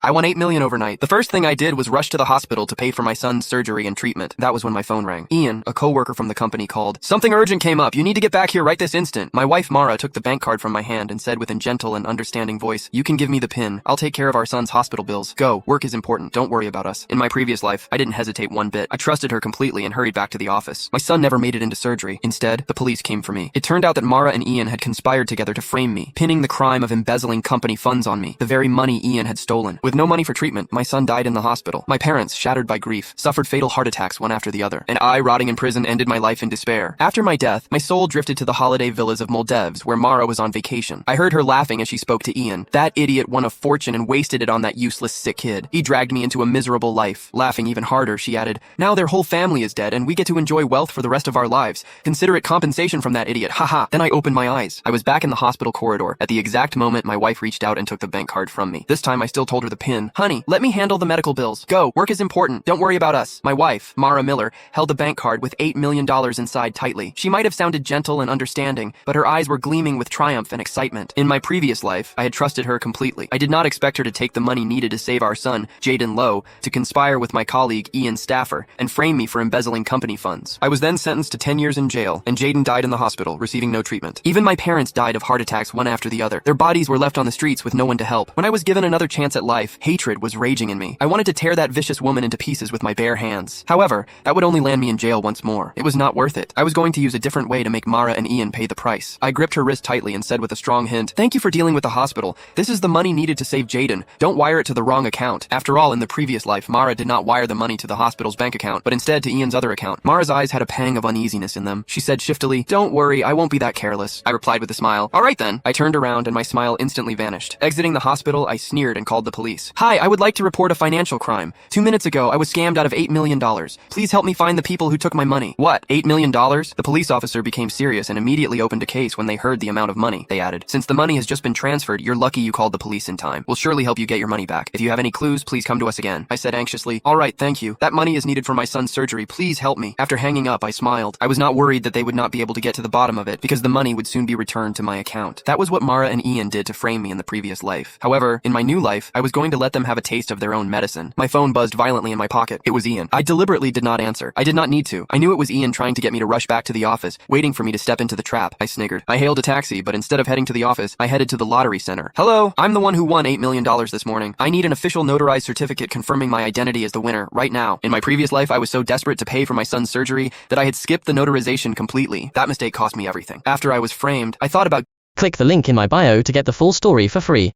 I won 8 million overnight. The first thing I did was rush to the hospital to pay for my son's surgery and treatment. That was when my phone rang. Ian, a coworker from the company, called. Something urgent came up. You need to get back here right this instant. My wife Mara took the bank card from my hand and said with a gentle and understanding voice, you can give me the PIN. I'll take care of our son's hospital bills. Go. Work is important. Don't worry about us. In my previous life, I didn't hesitate one bit. I trusted her completely and hurried back to the office. My son never made it into surgery. Instead, the police came for me. It turned out that Mara and Ian had conspired together to frame me, pinning the crime of embezzling company funds on me, the very money Ian had stolen. With no money for treatment, my son died in the hospital. My parents, shattered by grief, suffered fatal heart attacks one after the other, and I, rotting in prison, ended my life in despair. After my death, my soul drifted to the holiday villas of Moldevs, where Mara was on vacation. I heard her laughing as she spoke to Ian. That idiot won a fortune and wasted it on that useless, sick kid. He dragged me into a miserable life. Laughing even harder, she added, now their whole family is dead, and we get to enjoy wealth for the rest of our lives. Consider it compensation from that idiot. Haha. Then I opened my eyes. I was back in the hospital corridor. At the exact moment, my wife reached out and took the bank card from me. This time, I still told her the PIN. Honey, let me handle the medical bills. Go. Work is important. Don't worry about us. My wife, Mara Miller, held the bank card with $8 million inside tightly. She might have sounded gentle and understanding, but her eyes were gleaming with triumph and excitement. In my previous life, I had trusted her completely. I did not expect her to take the money needed to save our son, Jaden Lowe, to conspire with my colleague, Ian Staffer, and frame me for embezzling company funds. I was then sentenced to 10 years in jail, and Jaden died in the hospital, receiving no treatment. Even my parents died of heart attacks one after the other. Their bodies were left on the streets with no one to help. When I was given another chance at life, hatred was raging in me. I wanted to tear that vicious woman into pieces with my bare hands. However, that would only land me in jail once more. It was not worth it. I was going to use a different way to make Mara and Ian pay the price. I gripped her wrist tightly and said with a strong hint, thank you for dealing with the hospital. This is the money needed to save Jaden. Don't wire it to the wrong account. After all, in the previous life, Mara did not wire the money to the hospital's bank account, but instead to Ian's other account. Mara's eyes had a pang of uneasiness in them. She said shiftily, don't worry, I won't be that careless. I replied with a smile. All right then. I turned around and my smile instantly vanished. Exiting the hospital, I sneered and called the police. Hi, I would like to report a financial crime. 2 minutes ago, I was scammed out of $8 million. Please help me find the people who took my money. What? $8 million? The police officer became serious and immediately opened a case when they heard the amount of money. They added, since the money has just been transferred, you're lucky you called the police in time. We'll surely help you get your money back. If you have any clues, please come to us again. I said anxiously, all right, thank you. That money is needed for my son's surgery. Please help me. After hanging up, I smiled. I was not worried that they would not be able to get to the bottom of it because the money would soon be returned to my account. That was what Mara and Ian did to frame me in the previous life. However, in my new life, I was going to let them have a taste of their own medicine. My phone buzzed violently in my pocket. It was Ian. I deliberately did not answer. I did not need to. I knew it was Ian trying to get me to rush back to the office, waiting for me to step into the trap. I sniggered. I hailed a taxi, but instead of heading to the office, I headed to the lottery center. Hello, I'm the one who won $8 million this morning. I need an official notarized certificate confirming my identity as the winner, right now. In my previous life, I was so desperate to pay for my son's surgery that I had skipped the notarization completely. That mistake cost me everything. After I was framed, I thought about Click the link in my bio to get the full story for free.